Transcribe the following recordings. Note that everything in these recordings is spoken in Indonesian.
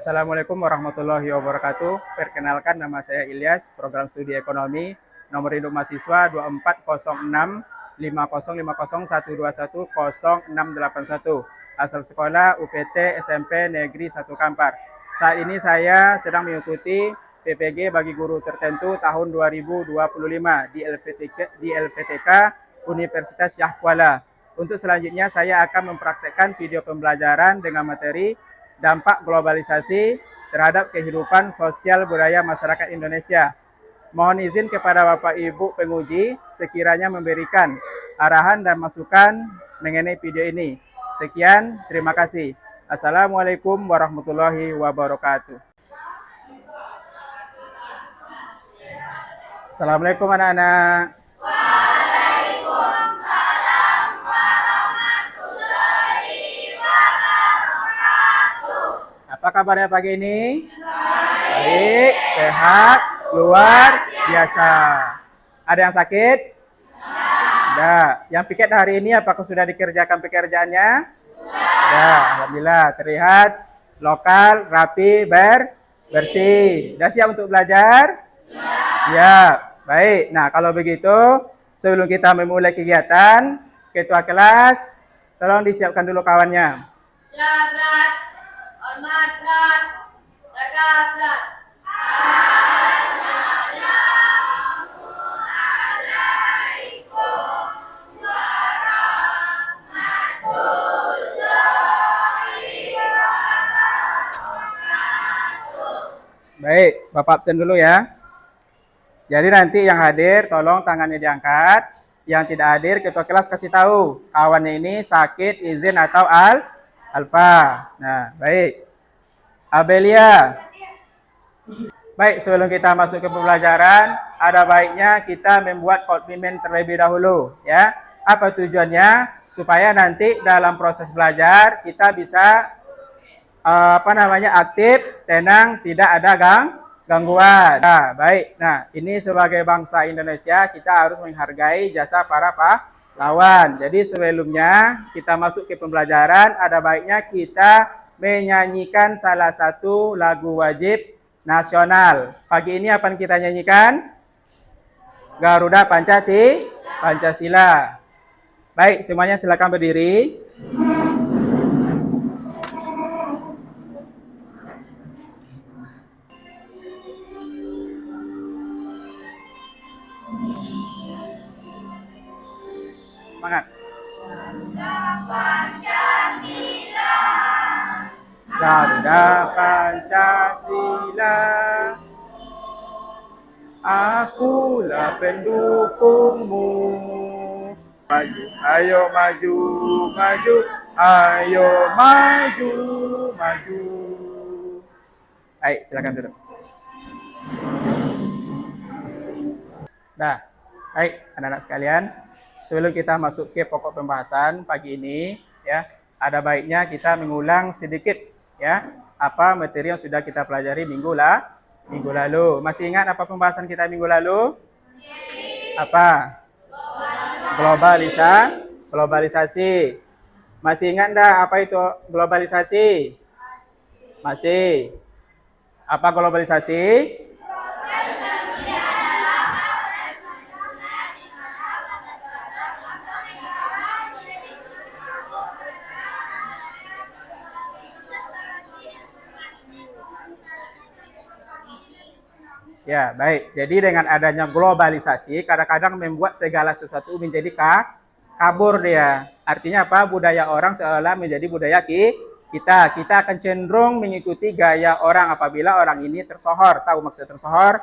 Assalamualaikum warahmatullahi wabarakatuh. Perkenalkan, nama saya Ilyas, program studi ekonomi, nomor induk mahasiswa 24065050121061. Asal sekolah UPT SMP Negeri 1 Kampar. Saat ini saya sedang mengikuti PPG bagi guru tertentu tahun 2025 di LVTK Universitas Syah Kuala. Untuk selanjutnya saya akan mempraktekkan video pembelajaran dengan materi dampak globalisasi terhadap kehidupan sosial budaya masyarakat Indonesia. Mohon izin kepada Bapak Ibu penguji sekiranya memberikan arahan dan masukan mengenai video ini. Sekian, terima kasih. Assalamualaikum warahmatullahi wabarakatuh. Assalamualaikum anak-anak. Apa kabarnya pagi ini? Baik, sehat, luar biasa. Ada yang sakit? Tidak. Yang piket hari ini apakah sudah dikerjakan pekerjaannya? Sudah. Alhamdulillah. Terlihat lokal, rapi, bersih. Sudah siap untuk belajar? Siap. Baik. Nah, kalau begitu, sebelum kita memulai kegiatan, ketua kelas, tolong disiapkan dulu kawannya. Jagat, hormatkan, tegakkan. Assalamualaikum warahmatullahi wabarakatuh. Baik, Bapak absen dulu ya. Jadi nanti yang hadir tolong tangannya diangkat. Yang tidak hadir ketua kelas kasih tahu kawannya ini sakit, izin atau alfa. Nah, baik. Abelia. Baik, sebelum kita masuk ke pembelajaran, ada baiknya kita membuat komitmen terlebih dahulu, ya. Apa tujuannya? Supaya nanti dalam proses belajar kita bisa aktif, tenang, tidak ada gangguan. Nah, baik. Nah, ini sebagai bangsa Indonesia kita harus menghargai jasa para pahlawan. Jadi sebelumnya kita masuk ke pembelajaran, ada baiknya kita menyanyikan salah satu lagu wajib nasional. Pagi ini apa yang kita nyanyikan? Garuda Pancasila. Baik, semuanya silakan berdiri. Semangat. Garuda Pancasila, akulah pendukungmu. Maju, ayo maju, maju, ayo maju, maju. Baik, silakan duduk. Nah, baik anak-anak sekalian. Sebelum kita masuk ke pokok pembahasan pagi ini, ya, ada baiknya kita mengulang sedikit, ya, apa materi yang sudah kita pelajari minggu lalu. Masih ingat apa pembahasan kita minggu lalu? Apa? Globalisasi. Masih ingat enggak apa itu globalisasi? Masih. Apa globalisasi? Ya, baik. Jadi dengan adanya globalisasi, kadang-kadang membuat segala sesuatu menjadi kabur dia. Artinya apa? Budaya orang seolah menjadi budaya kita. Kita akan cenderung mengikuti gaya orang apabila orang ini tersohor. Tahu maksud tersohor?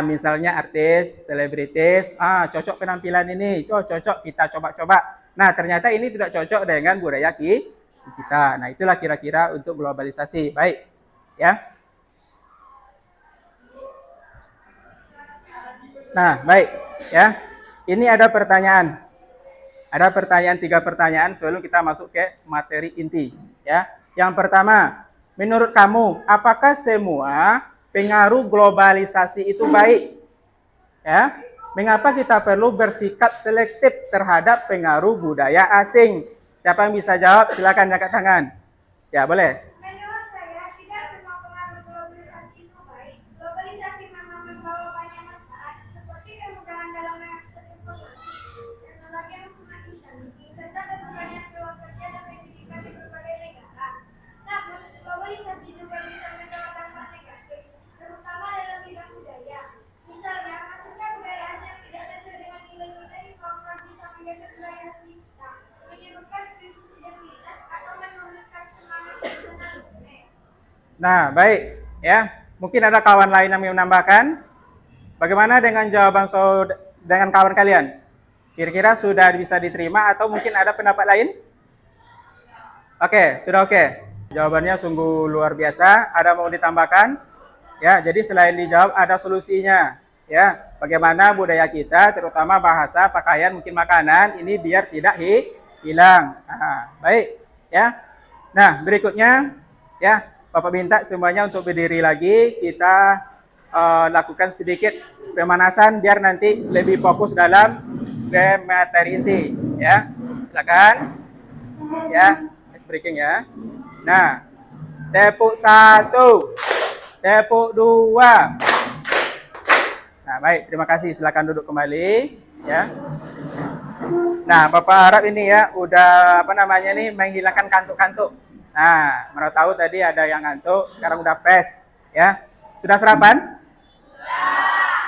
Misalnya artis, selebritis, cocok penampilan ini, cocok kita coba-coba. Nah, ternyata ini tidak cocok dengan budaya kita. Nah, itulah kira-kira untuk globalisasi. Baik, ya. Nah, baik, ya. Ini ada pertanyaan. Ada pertanyaan, 3 pertanyaan sebelum kita masuk ke materi inti, ya. Yang pertama, menurut kamu, apakah semua pengaruh globalisasi itu baik? Ya. Mengapa kita perlu bersikap selektif terhadap pengaruh budaya asing? Siapa yang bisa jawab? Silakan angkat tangan. Ya, boleh. Menurut saya tidak Nah, baik ya. Mungkin ada kawan lain yang mau menambahkan. Bagaimana dengan dengan kawan kalian? Kira-kira sudah bisa diterima atau mungkin ada pendapat lain? Oke, sudah oke. Jawabannya sungguh luar biasa. Ada mau ditambahkan? Ya, jadi selain dijawab ada solusinya. Ya, bagaimana budaya kita, terutama bahasa, pakaian, mungkin makanan, ini biar tidak hilang. Nah, baik. Ya. Nah, berikutnya, ya, Bapak minta semuanya untuk berdiri lagi. Kita lakukan sedikit pemanasan biar nanti lebih fokus dalam materi inti. Ya, silakan. Ya, ice breaking ya. Nah, tepuk 1, tepuk 2. Nah, baik, terima kasih. Silakan duduk kembali, ya. Nah, Bapak harap ini ya udah apa namanya nih menghilangkan kantuk-kantuk. Nah, mana tahu tadi ada yang ngantuk, sekarang udah fresh, ya. Sudah sarapan?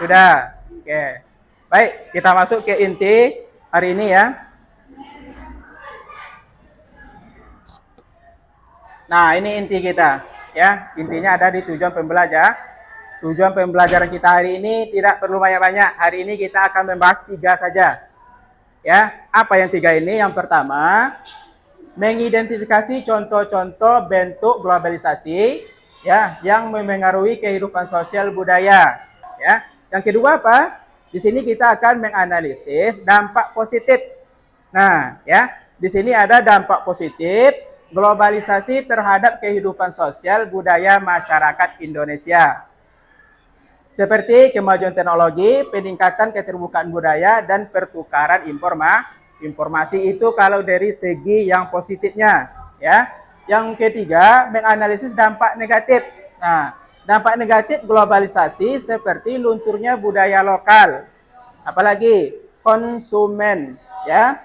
Sudah. Oke. Baik, kita masuk ke inti hari ini ya. Nah, ini inti kita, ya. Intinya ada di tujuan pembelajar. Tujuan pembelajaran kita hari ini tidak perlu banyak-banyak. Hari ini kita akan membahas 3 saja. Ya, apa yang 3 ini? Yang pertama, mengidentifikasi contoh-contoh bentuk globalisasi ya yang memengaruhi kehidupan sosial budaya. Ya. Yang kedua apa? Di sini kita akan menganalisis dampak positif. Nah, ya, di sini ada dampak positif globalisasi terhadap kehidupan sosial budaya masyarakat Indonesia. Seperti kemajuan teknologi, peningkatan keterbukaan budaya, dan pertukaran informasi itu kalau dari segi yang positifnya. Ya. Yang ketiga, menganalisis dampak negatif. Nah, dampak negatif globalisasi seperti lunturnya budaya lokal, apalagi konsumen, ya,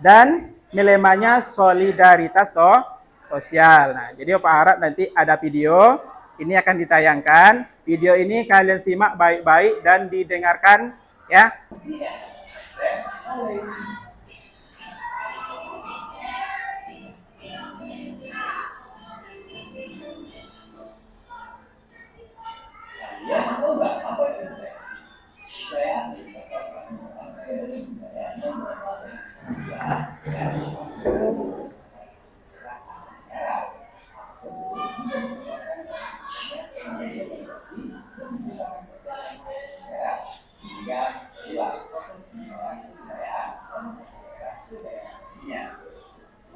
dan melemahnya solidaritas sosial. Nah, jadi Pak harap nanti ada video ini akan ditayangkan. Video ini kalian simak baik-baik dan didengarkan ya.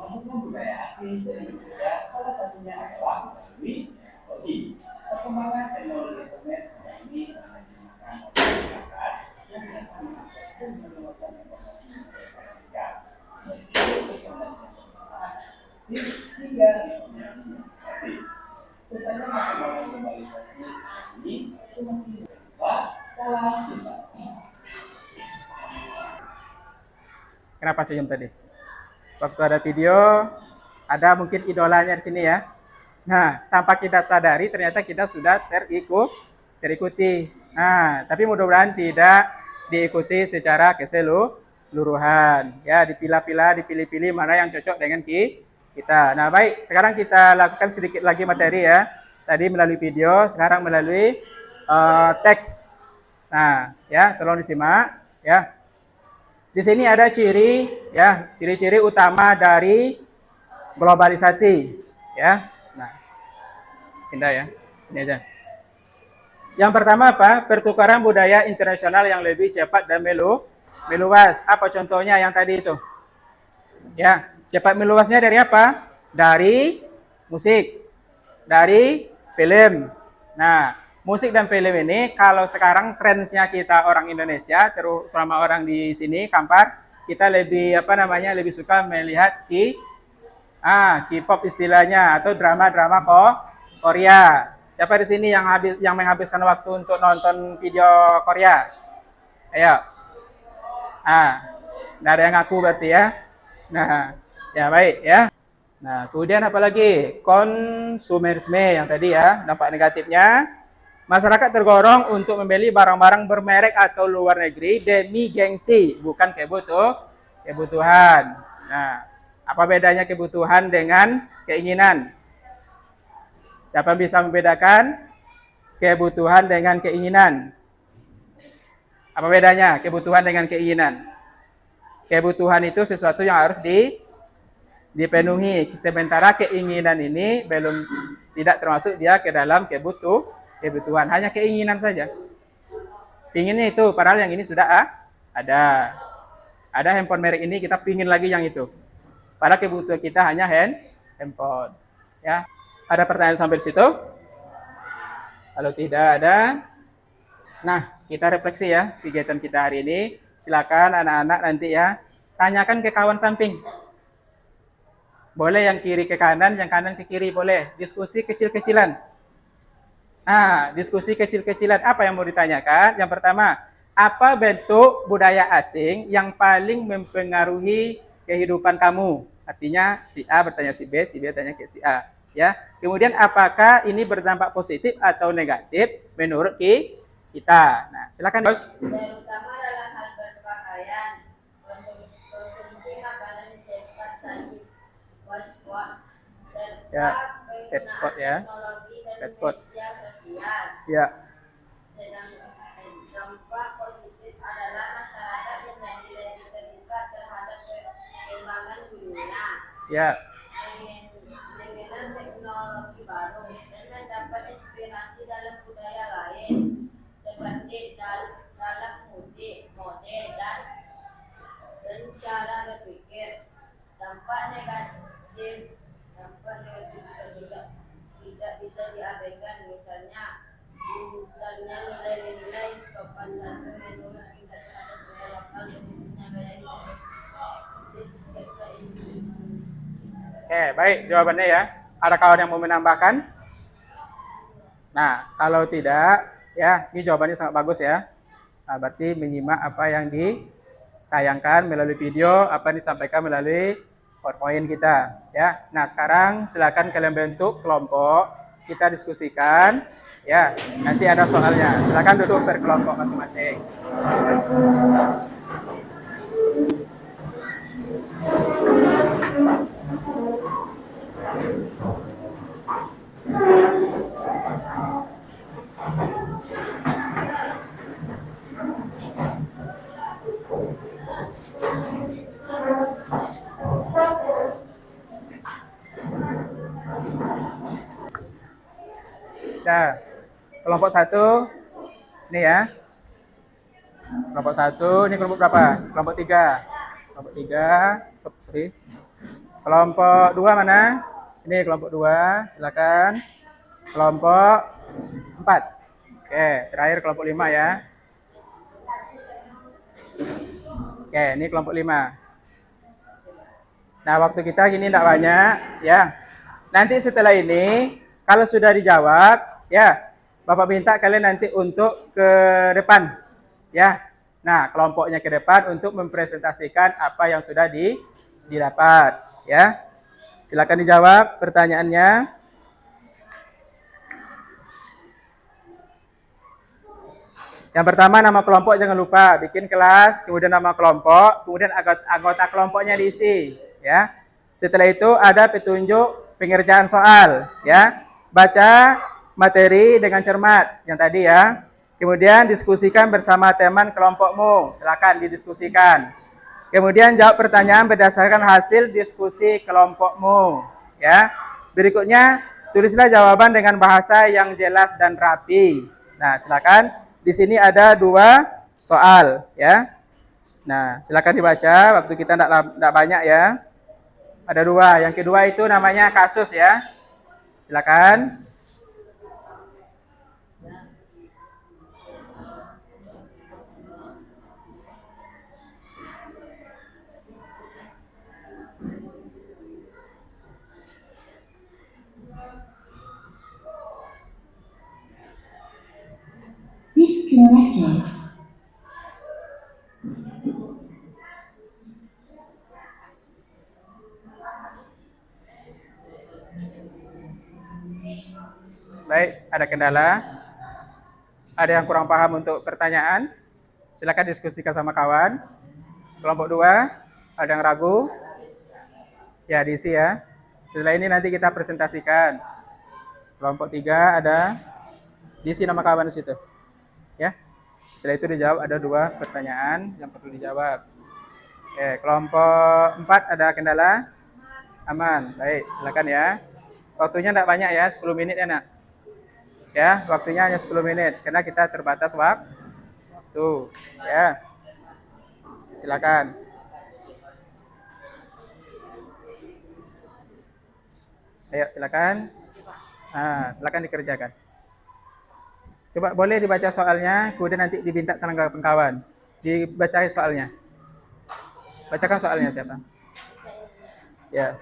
Masuknya budaya asing dari Indonesia salah satunya adalah melalui teknologi. Perkembangan teknologi internet sekarang ini menggunakan masyarakat yang dapat mengakses dan menemukan informasi mereka dari informasi yang bermanfaat hingga informasi yang negatif. Kesannya perkembangan globalisasi sekarang ini semakin berubah. Salam kita. Kenapa senyum tadi? Waktu ada video, ada mungkin idolanya di sini ya. Nah, tanpa kita sadari ternyata kita sudah terikuti. Nah, tapi mudah-mudahan tidak diikuti secara keseluruhan. Ya, dipilah-pilah, dipilih-pilih mana yang cocok dengan kita. Nah, baik. Sekarang kita lakukan sedikit lagi materi ya. Tadi melalui video, sekarang melalui teks. Nah, ya, tolong disimak ya. Di sini ada ciri-ciri utama dari globalisasi, ya. Nah, pindah ya, ini aja. Yang pertama apa? Pertukaran budaya internasional yang lebih cepat dan meluas. Apa contohnya yang tadi itu? Ya, cepat meluasnya dari apa? Dari musik, dari film. Nah, musik dan film ini kalau sekarang trennya kita orang Indonesia, terutama orang di sini Kampar, kita lebih lebih suka melihat K-pop istilahnya atau drama-drama Korea. Siapa di sini yang menghabiskan waktu untuk nonton video Korea? Ayo. Nggak ada yang ngaku berarti ya. Nah, ya baik ya. Nah, kemudian apalagi konsumerisme yang tadi ya, dampak negatifnya. Masyarakat tergorong untuk membeli barang-barang bermerek atau luar negeri demi gengsi, bukan kebutuhan. Nah, apa bedanya kebutuhan dengan keinginan? Siapa bisa membedakan kebutuhan dengan keinginan? Apa bedanya kebutuhan dengan keinginan? Kebutuhan itu sesuatu yang harus dipenuhi, sementara keinginan ini belum, tidak termasuk dia ke dalam kebutuhan, hanya keinginan saja. Pinginnya itu, padahal yang ini sudah ada. Ada handphone merek ini, kita pingin lagi yang itu. Padahal kebutuhan kita hanya handphone. Ya, ada pertanyaan sampai di situ? Kalau tidak ada, nah kita refleksi ya kegiatan kita hari ini. Silakan anak-anak nanti ya tanyakan ke kawan samping. Boleh yang kiri ke kanan, yang kanan ke kiri boleh. Diskusi kecil-kecilan. Nah, diskusi kecil-kecilan. Apa yang mau ditanyakan? Yang pertama, apa bentuk budaya asing yang paling mempengaruhi kehidupan kamu? Artinya si A bertanya si B tanya ke si A. Ya. Kemudian apakah ini berdampak positif atau negatif menurut kita? Nah, silakan Bos. Terutama dalam hal berpakaian, konsumsi makanan cepat saji, fast food, serta Ya, fast penggunaan food ya. teknologi dan Fast food. media sosial. Ya, Sedangkan dampak positif adalah masyarakat menjadi lebih terbuka terhadap perkembangan dunia, ya, mengenal teknologi baru, dan mendapat inspirasi dalam budaya lain, seperti dalam musik, mode, dan cara berpikir. Dampak negatif juga tidak bisa diabaikan, misalnya minimnya nilai-nilai sopan santun menurut tingkat terhadap budaya lokal, khususnya gaya hidup serta oke, baik jawabannya ya. Ada kawan yang mau menambahkan? Nah, kalau tidak, ya ini jawabannya sangat bagus ya. Nah, berarti menyimak apa yang ditayangkan melalui video, apa yang disampaikan melalui PowerPoint kita. Ya, nah sekarang silakan kalian bentuk kelompok, kita diskusikan. Ya, nanti ada soalnya. Silakan duduk berkelompok masing-masing. Nah, kelompok 1 ini ya. Kelompok 1, ini kelompok berapa? Kelompok 3. Kelompok 3, sorry. Kelompok 2 mana? Ini kelompok 2, silakan. Kelompok 4. Oke, terakhir kelompok 5 ya. Oke, ini kelompok 5. Nah, waktu kita gini tidak banyak ya. Nanti setelah ini kalau sudah dijawab ya, Bapak minta kalian nanti untuk ke depan ya. Nah, kelompoknya ke depan untuk mempresentasikan apa yang sudah didapat ya. Silakan dijawab pertanyaannya. Yang pertama nama kelompok jangan lupa, bikin kelas, kemudian nama kelompok, kemudian anggota kelompoknya diisi ya. Setelah itu ada petunjuk pengerjaan soal ya. Baca materi dengan cermat yang tadi ya. Kemudian diskusikan bersama teman kelompokmu, silakan didiskusikan. Kemudian jawab pertanyaan berdasarkan hasil diskusi kelompokmu ya. Berikutnya tulislah jawaban dengan bahasa yang jelas dan rapi. Nah, silakan. Di sini ada 2 soal ya. Nah, silakan dibaca, waktu kita tidak banyak ya. Ada 2. Yang kedua itu namanya kasus ya. Silakan. Disconnected. Baik, ada kendala? Ada yang kurang paham untuk pertanyaan? Silakan diskusikan sama kawan. Kelompok 2, ada yang ragu? Ya, diisi ya. Setelah ini nanti kita presentasikan. Kelompok 3 ada diisi nama kawan di situ. Ya. Setelah itu dijawab, ada 2 pertanyaan yang perlu dijawab. Oke, kelompok 4 ada kendala? Aman. Baik, silakan ya. Waktunya enggak banyak ya, 10 menit ya, Nak. Ya, waktunya hanya 10 menit karena kita terbatas waktu. Ya. Silakan. Ayo, silakan. Nah, silakan dikerjakan. Coba boleh dibaca soalnya, kemudian nanti diminta tanggapan kawan. Dibaca soalnya. Bacakan soalnya siapa? Ya.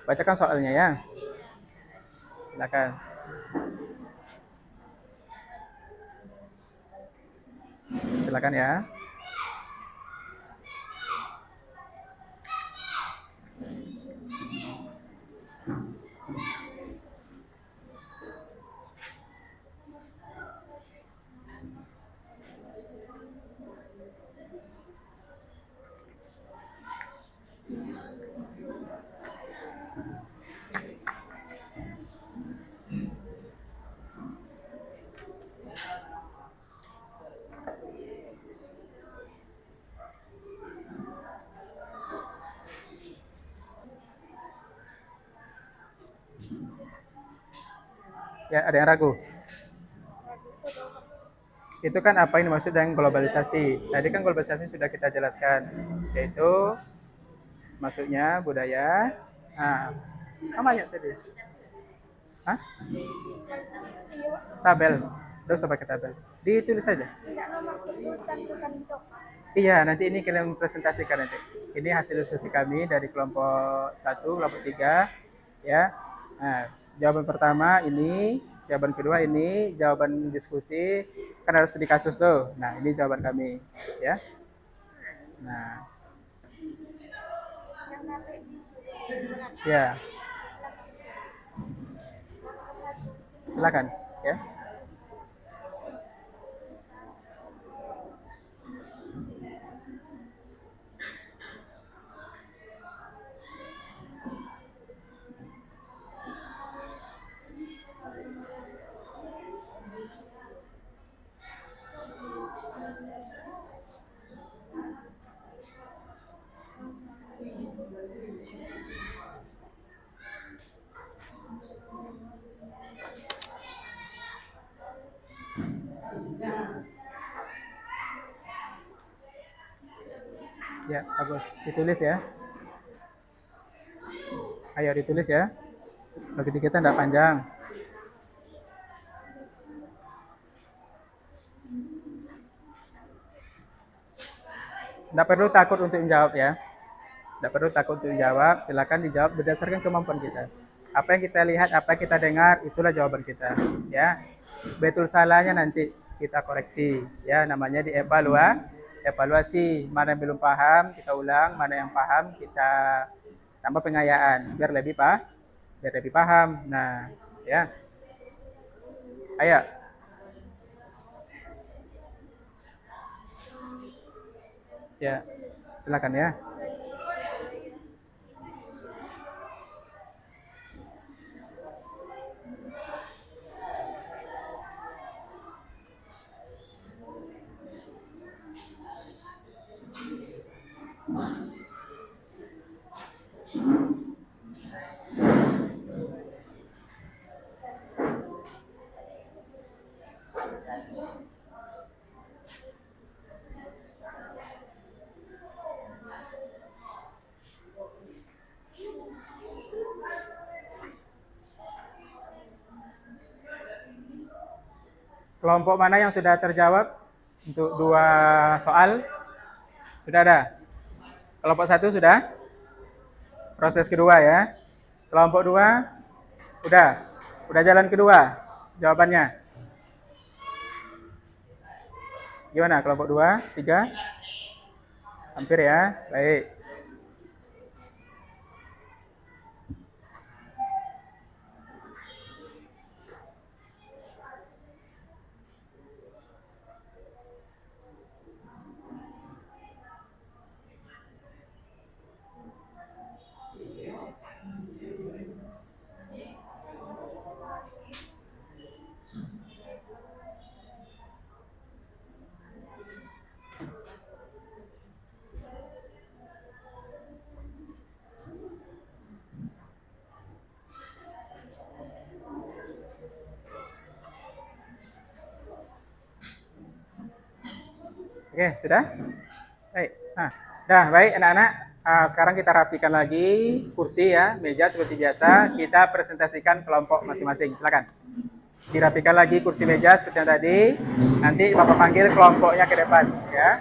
Bacakan soalnya ya. Silakan. Silakan ya. Ya, ada yang ragu? Itu kan apa yang dimaksud dengan globalisasi? Tadi kan globalisasi sudah kita jelaskan, yaitu maksudnya budaya. Nah, apa ya tadi? Hah? Tabel. Tidak usah pakai tabel. Ditulis saja. Iya, nanti ini kalian presentasikan nanti. Ini hasil diskusi kami dari kelompok 1, kelompok 3. Ya. Nah, jawaban pertama ini, jawaban kedua ini, jawaban diskusi. Kan harus studi kasus tuh. Nah, ini jawaban kami. Ya. Nah. Ya. Silakan. Ya. Ya, bagus. Ditulis ya. Ayo ditulis ya. Bagi kita tidak panjang. Tidak perlu takut untuk menjawab ya. Tidak perlu takut untuk menjawab. Silakan dijawab berdasarkan kemampuan kita. Apa yang kita lihat, apa yang kita dengar, itulah jawaban kita. Ya, betul salahnya nanti kita koreksi. Ya, namanya evaluasi. Mana yang belum paham kita ulang, mana yang paham kita tambah pengayaan biar lebih paham. Nah, ya. Ayo. Ya, silakan ya. Kelompok mana yang sudah terjawab untuk 2 soal? Sudah ada? Kelompok 1 sudah? Proses kedua ya. Kelompok 2 udah? Udah jalan kedua jawabannya? Gimana kelompok 2, 3? Hampir ya. Baik. Oke, sudah? Baik. Nah, dah baik anak-anak. Sekarang kita rapikan lagi kursi ya, meja seperti biasa. Kita presentasikan kelompok masing-masing. Silakan. Dirapikan lagi kursi meja seperti yang tadi. Nanti Bapak panggil kelompoknya ke depan ya.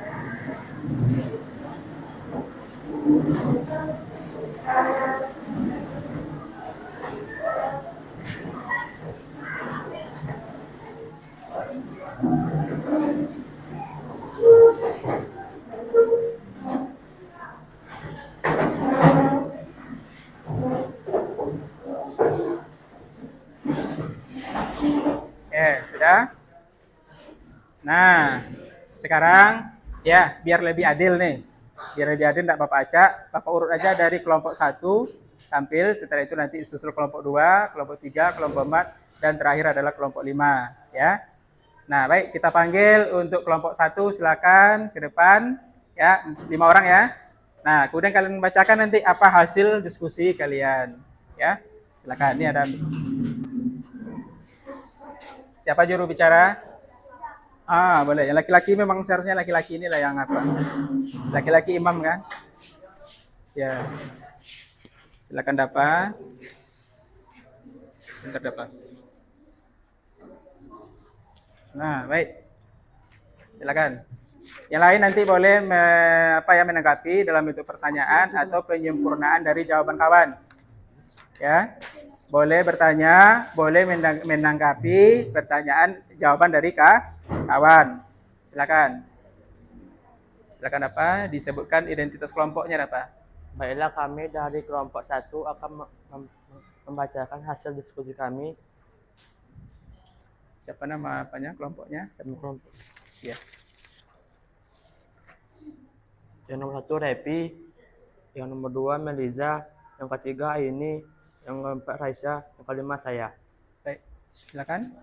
Oke, sudah? Nah, sekarang ya biar lebih adil nih. Biar lebih adil enggak Bapak acak, Bapak urut aja dari kelompok 1 tampil, setelah itu nanti disusul kelompok 2, kelompok 3, kelompok 4 dan terakhir adalah kelompok 5 ya. Nah, baik kita panggil untuk kelompok 1 silakan ke depan ya, 5 orang ya. Nah, kemudian kalian membacakan nanti apa hasil diskusi kalian ya. Silakan, ini ada siapa juru bicara? Boleh. Yang laki-laki memang seharusnya laki-laki inilah yang apa? Laki-laki imam kan? Ya. Silakan dapat. Bentar dapat. Nah, baik. Silakan. Yang lain nanti boleh menanggapi dalam bentuk pertanyaan atau penyempurnaan dari jawaban kawan. Ya. Boleh bertanya, boleh menanggapi pertanyaan jawaban dari kawan. Silakan. Silakan apa? Disebutkan identitas kelompoknya apa? Baiklah, kami dari kelompok 1 akan membacakan hasil diskusi kami. Siapa nama apanya kelompoknya? Kelompok. Ya. Yang nomor 1 Repi, yang nomor 2 Meliza, yang ketiga Aini, yang keempat Raisa, yang kelima saya. Baik, silakan.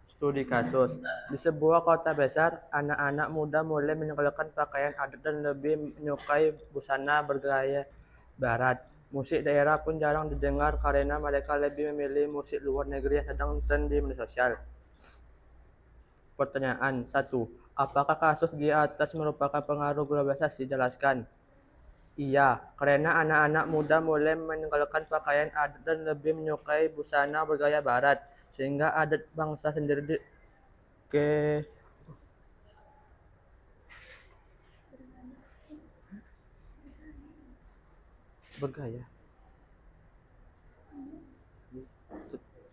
Studi kasus. Di sebuah kota besar, anak-anak muda mulai meninggalkan pakaian adat dan lebih menyukai busana bergaya barat. Musik daerah pun jarang didengar karena mereka lebih memilih musik luar negeri yang sedang tren di media sosial. Pertanyaan 1. Apakah kasus di atas merupakan pengaruh globalisasi? Jelaskan. Iya, karena anak-anak muda mulai meninggalkan pakaian adat dan lebih menyukai busana bergaya barat, sehingga adat bangsa sendiri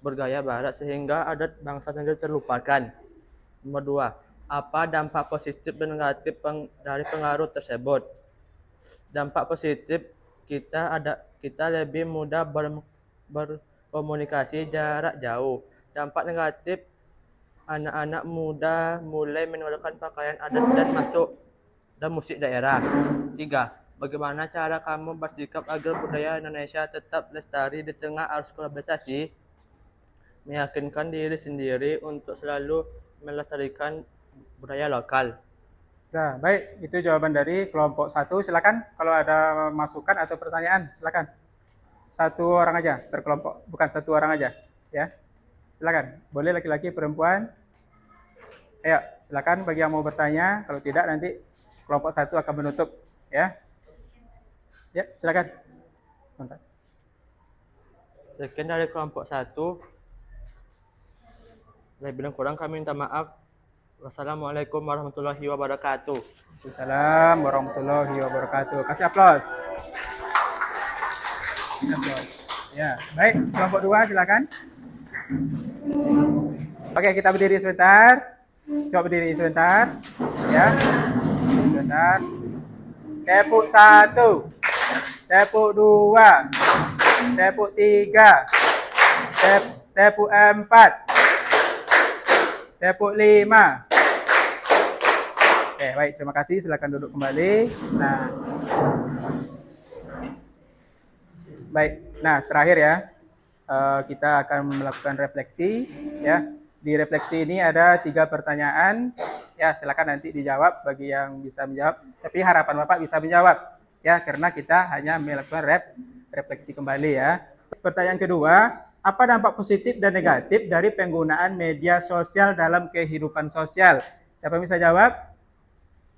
bergaya barat sehingga adat bangsa sendiri terlupakan. Nomor 2. Apa dampak positif dan negatif dari pengaruh tersebut? Dampak positif, kita lebih mudah berkomunikasi jarak jauh. Dampak negatif, anak-anak muda mulai meninggalkan pakaian adat dan musik daerah. 3. Bagaimana cara kamu bersikap agar budaya Indonesia tetap lestari di tengah arus globalisasi? Meyakinkan diri sendiri untuk selalu melestarikan budaya lokal. Nah, baik, itu jawaban dari kelompok 1. Silakan kalau ada masukan atau pertanyaan, silakan. 1 orang aja berkelompok, bukan 1 orang aja, ya. Silakan. Boleh laki-laki, perempuan. Ayo, silakan bagi yang mau bertanya. Kalau tidak nanti kelompok 1 akan menutup, ya. Ya, silakan. Mantap. Sekian dari kelompok 1. Lebih dan kurang kami minta maaf. Wassalamualaikum warahmatullahi wabarakatuh. Waalaikumsalam warahmatullahi wabarakatuh. Kasih aplaus. Ya, baik. Kelompok 2 silakan. Oke, kita berdiri sebentar. Coba berdiri sebentar. Ya. Sebentar. Tepuk 1. Tepuk 2. Tepuk 3. Tepuk 4. Tepuk 5. Oke, baik. Terima kasih. Silakan duduk kembali. Nah. Baik. Nah, terakhir ya. Kita akan melakukan refleksi ya. Di refleksi ini ada 3 pertanyaan. Ya, silakan nanti dijawab bagi yang bisa menjawab. Tapi harapan Bapak bisa menjawab ya, karena kita hanya melakukan refleksi kembali ya. Pertanyaan kedua, apa dampak positif dan negatif dari penggunaan media sosial dalam kehidupan sosial? Siapa yang bisa jawab?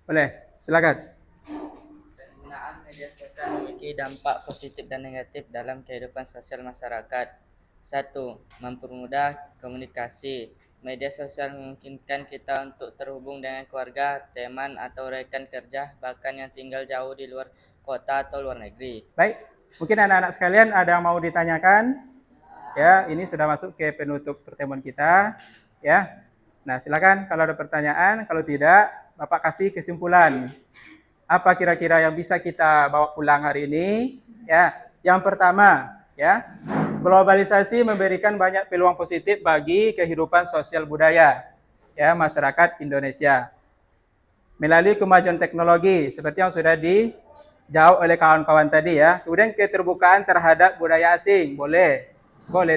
Boleh, silakan. Penggunaan media sosial memiliki dampak positif dan negatif dalam kehidupan sosial masyarakat. 1. Mempermudah komunikasi. Media sosial memungkinkan kita untuk terhubung dengan keluarga, teman, atau rekan kerja, bahkan yang tinggal jauh di luar kota atau luar negeri. Baik, mungkin anak-anak sekalian ada yang mau ditanyakan? Ya, ini sudah masuk ke penutup pertemuan kita. Ya, nah silakan kalau ada pertanyaan. Kalau tidak, Bapak kasih kesimpulan. Apa kira-kira yang bisa kita bawa pulang hari ini? Ya, yang pertama, ya, globalisasi memberikan banyak peluang positif bagi kehidupan sosial budaya, ya, masyarakat Indonesia. Melalui kemajuan teknologi, seperti yang sudah dijawab oleh kawan-kawan tadi, ya. Kemudian keterbukaan terhadap budaya asing, boleh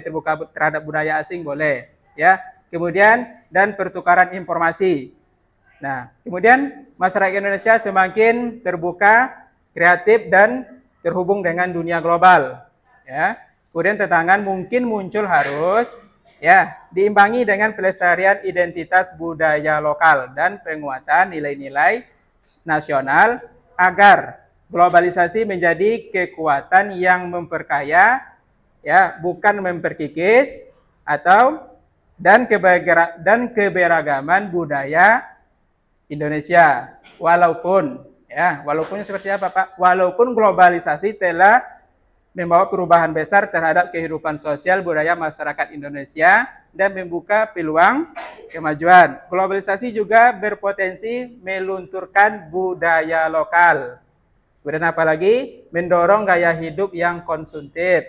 terbuka terhadap budaya asing, boleh, ya. Kemudian dan pertukaran informasi. Nah, kemudian masyarakat Indonesia semakin terbuka, kreatif dan terhubung dengan dunia global, ya. Kemudian tantangan mungkin muncul harus, ya, diimbangi dengan pelestarian identitas budaya lokal dan penguatan nilai-nilai nasional agar globalisasi menjadi kekuatan yang memperkaya, ya, bukan memperkikis, dan keberagaman budaya Indonesia. Walaupun seperti apa, Pak? Walaupun globalisasi telah membawa perubahan besar terhadap kehidupan sosial budaya masyarakat Indonesia dan membuka peluang kemajuan. Globalisasi juga berpotensi melunturkan budaya lokal. Kemudian apalagi mendorong gaya hidup yang konsumtif.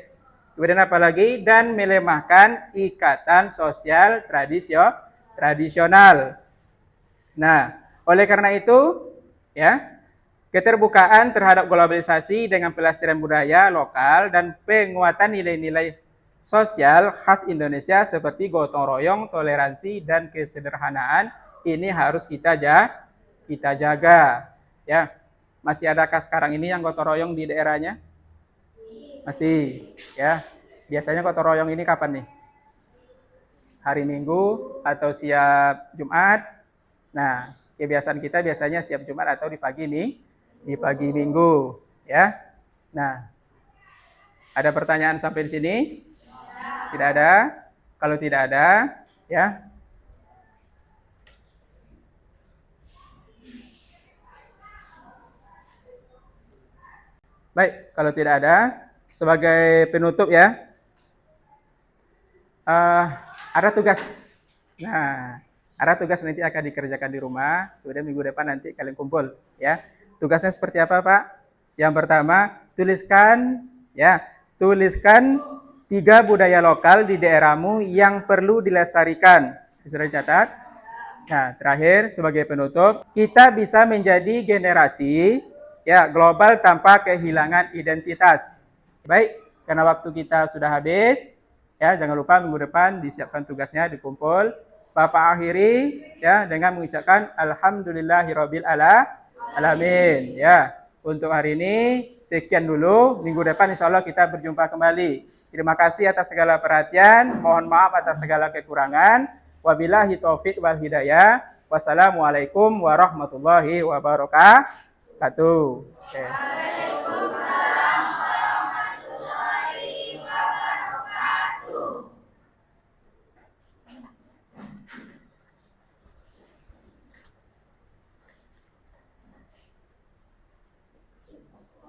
Kemudian apalagi dan melemahkan ikatan sosial tradisional. Nah, oleh karena itu, ya, keterbukaan terhadap globalisasi dengan pelestarian budaya lokal dan penguatan nilai-nilai sosial khas Indonesia seperti gotong royong, toleransi dan kesederhanaan ini harus kita jaga. Ya, masih adakah sekarang ini yang gotong royong di daerahnya? Masih, ya. Biasanya gotong royong ini kapan nih? Hari Minggu atau siap Jumat? Nah, kebiasaan kita biasanya siap Jumat atau di pagi Minggu, ya. Nah, ada pertanyaan sampai di sini? Tidak ada? Kalau tidak ada, ya. Baik, kalau tidak ada, sebagai penutup, ya, ada tugas. Nah, ada tugas nanti akan dikerjakan di rumah, kemudian minggu depan nanti kalian kumpul, ya. Tugasnya seperti apa, Pak? Yang pertama, tuliskan 3 budaya lokal di daerahmu yang perlu dilestarikan. Sudah dicatat? Nah, terakhir sebagai penutup, kita bisa menjadi generasi, ya, global tanpa kehilangan identitas. Baik, karena waktu kita sudah habis, ya, jangan lupa minggu depan disiapkan tugasnya, dikumpul. Bapak akhiri, ya, dengan mengucapkan alhamdulillahirabbil alamin, ya. Untuk hari ini sekian dulu. Minggu depan insya Allah kita berjumpa kembali. Terima kasih atas segala perhatian. Mohon maaf atas segala kekurangan. Wabillahi taufiq wal hidayah. Wassalamualaikum warahmatullahi wabarakatuh. Okay.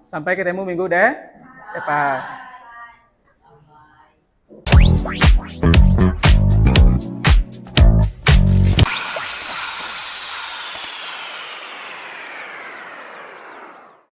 Sampai ketemu minggu depan.